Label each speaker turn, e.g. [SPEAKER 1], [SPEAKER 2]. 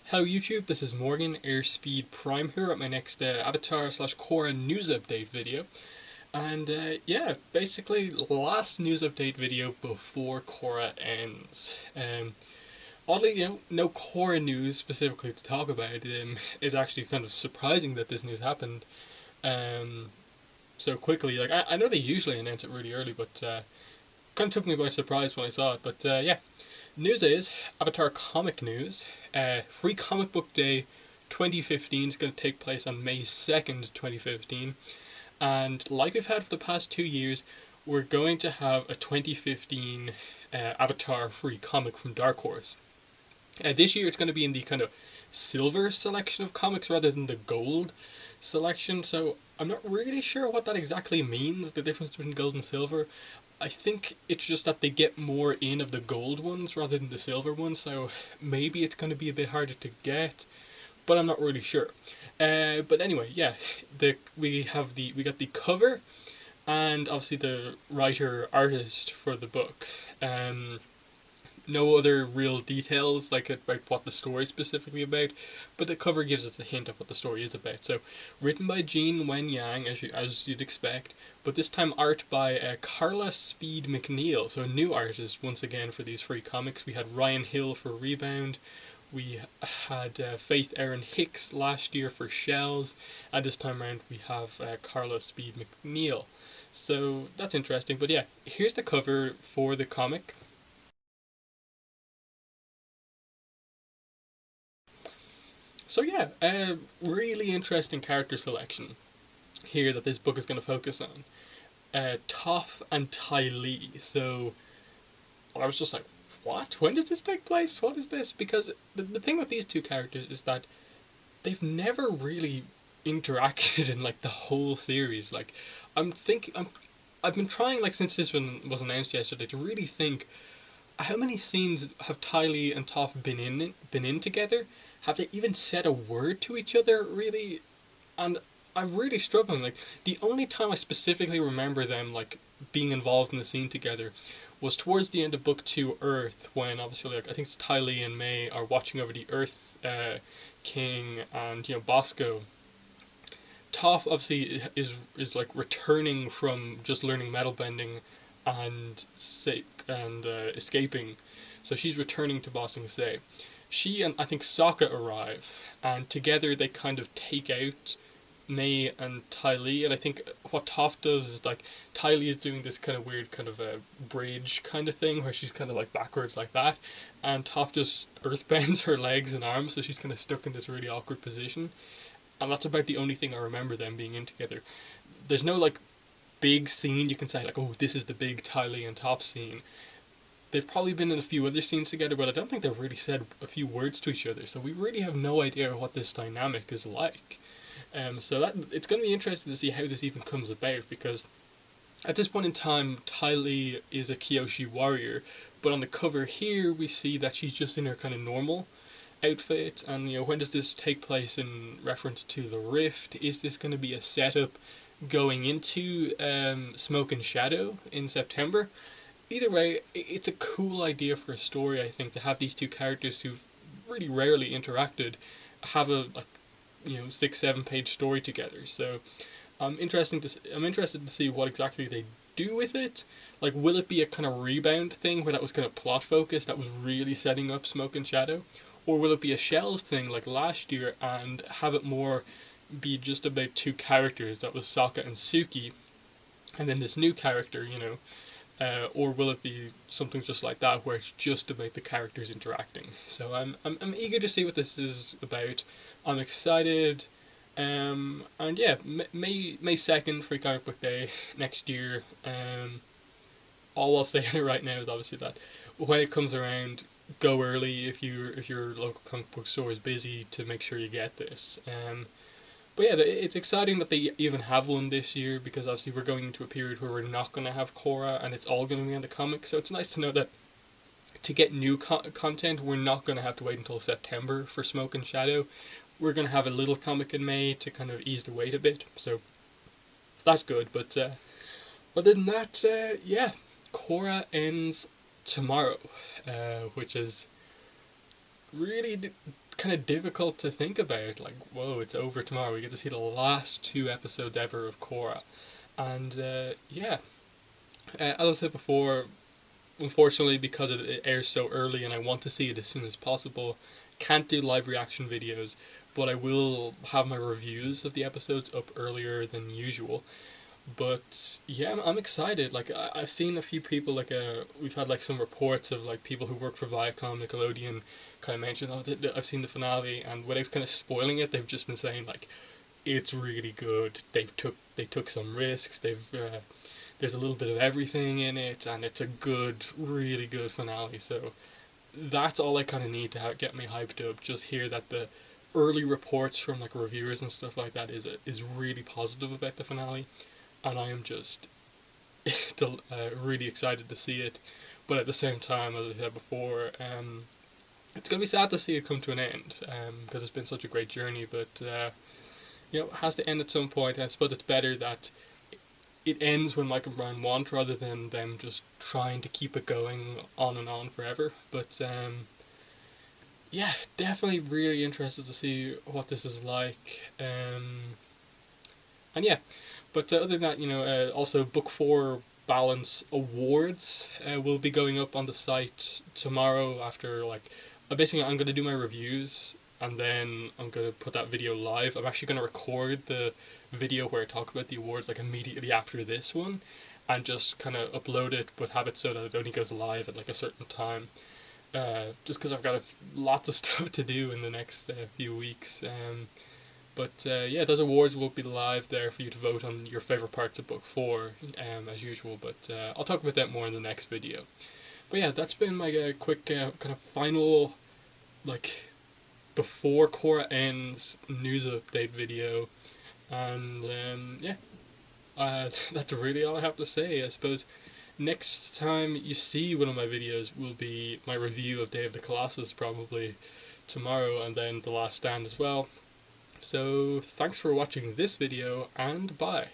[SPEAKER 1] Hello YouTube, this is Morgan, Airspeed Prime here at my next Avatar slash Korra news update video. And yeah, basically last news update video before Korra ends. Oddly, no Korra news specifically to talk about. It's actually kind of surprising that this news happened um, so quickly. Like, I know they usually announce it really early, but kind of took me by surprise when I saw it. But yeah, news is Avatar comic news. Free Comic Book Day 2015 is going to take place on May 2nd, 2015. And like we've had for the past 2 years, we're going to have a 2015 Avatar free comic from Dark Horse. This year it's going to be in the kind of silver selection of comics rather than the gold selection, so I'm not really sure what that exactly means, the difference between gold and silver. I think it's just that they get more in of the gold ones rather than the silver ones, so maybe it's going to be a bit harder to get, but I'm not really sure. But anyway, yeah, we got the cover and obviously the writer artist for the book. No other real details like about what the story is specifically about, but the cover gives us a hint of what the story is about. So, written by Jean Wen Yang, as you'd expect, but this time art by Carla Speed McNeil, so a new artist once again for these free comics. We had Ryan Hill for Rebound. We had Faith Erin Hicks last year for Shells, and this time around we have Carla Speed McNeil. So that's interesting. But yeah, here's the cover for the comic. So yeah, really interesting character selection here that this book is going to focus on. Toph and Ty Lee. So I was just like, what? When does this take place? What is this? Because the thing with these two characters is that they've never really interacted in like the whole series. Like, I've been trying like since this one was announced yesterday to really think how many scenes have Tylee and Toph been in together? Have they even said a word to each other really? And I'm really struggling. Like the only time I specifically remember them like being involved in the scene together was towards the end of book two, Earth, when obviously like I think it's Tylee and May are watching over the Earth King and Bosco. Toph obviously is like returning from just learning metal bending and escaping. So she's returning to Ba Sing Se. She and I think Sokka arrive, and together they kind of take out May and Ty Lee. And I think what Toph does is like Ty Lee is doing this kind of weird kind of a bridge kind of thing where she's kind of like backwards like that, and Toph just earthbends her legs and arms, so she's kind of stuck in this really awkward position. And that's about the only thing I remember them being in together. There's no like big scene you can say like, oh, this is the big Tylee and Toph scene. They've probably been in a few other scenes together, but I don't think they've really said a few words to each other. So we really have no idea what this dynamic is like. So that it's going to be interesting to see how this even comes about, because at this point in time, Tylee is a Kyoshi warrior, but on the cover here we see that she's just in her kind of normal outfit. And when does this take place in reference to the rift? Is this going to be a setup going into Smoke and Shadow in September? Either way, it's a cool idea for a story, I think, to have these two characters who've really rarely interacted have a 6-7 page story together. So I'm interested to see what exactly they do with it. Like, will it be a kind of rebound thing where that was kind of plot focused, that was really setting up Smoke and Shadow? Or will it be a Shells thing like last year and have it more be just about two characters, that was Sokka and Suki, and then this new character, or will it be something just like that where it's just about the characters interacting? So I'm eager to see what this is about. I'm excited. And yeah, May 2nd, Free Comic Book Day next year. All I'll say right now is obviously that when it comes around, go early if your local comic book store is busy to make sure you get this. But yeah, it's exciting that they even have one this year, because obviously we're going into a period where we're not going to have Korra and it's all going to be on the comics. So it's nice to know that to get new content, we're not going to have to wait until September for Smoke and Shadow. We're going to have a little comic in May to kind of ease the weight a bit. So that's good. But other than that, yeah, Korra ends tomorrow, which is really kind of difficult to think about. Like, whoa, it's over tomorrow. We get to see the last two episodes ever of Korra, and yeah, as I said before, unfortunately, because it airs so early and I want to see it as soon as possible, can't do live reaction videos, but I will have my reviews of the episodes up earlier than usual. But yeah, I'm excited. Like I've seen a few people, like we've had like some reports of like people who work for Viacom, Nickelodeon, kind of mentioned, oh, I've seen the finale, and without kind of spoiling it, they've just been saying like it's really good. They took some risks. There's a little bit of everything in it, and it's a good, really good finale. So that's all I kind of need to get me hyped up. Just hear that the early reports from like reviewers and stuff like that is really positive about the finale, and I am just really excited to see it. But at the same time, as I said before, it's gonna be sad to see it come to an end, because it's been such a great journey. But it has to end at some point. I suppose it's better that it ends when Mike and Brian want, rather than them just trying to keep it going on and on forever. But yeah, definitely really interested to see what this is like. And yeah, but other than that, also Book 4 Balance Awards will be going up on the site tomorrow after, like, basically I'm going to do my reviews and then I'm going to put that video live. I'm actually going to record the video where I talk about the awards like immediately after this one and just kind of upload it, but have it so that it only goes live at like a certain time. Just because I've got lots of stuff to do in the next few weeks. But yeah, those awards will be live there for you to vote on your favourite parts of Book 4, as usual. But I'll talk about that more in the next video. But yeah, that's been my quick kind of final, like, before Korra ends news update video. And yeah, that's really all I have to say. I suppose next time you see one of my videos will be my review of Day of the Colossus, probably tomorrow, and then The Last Stand as well. So thanks for watching this video, and bye.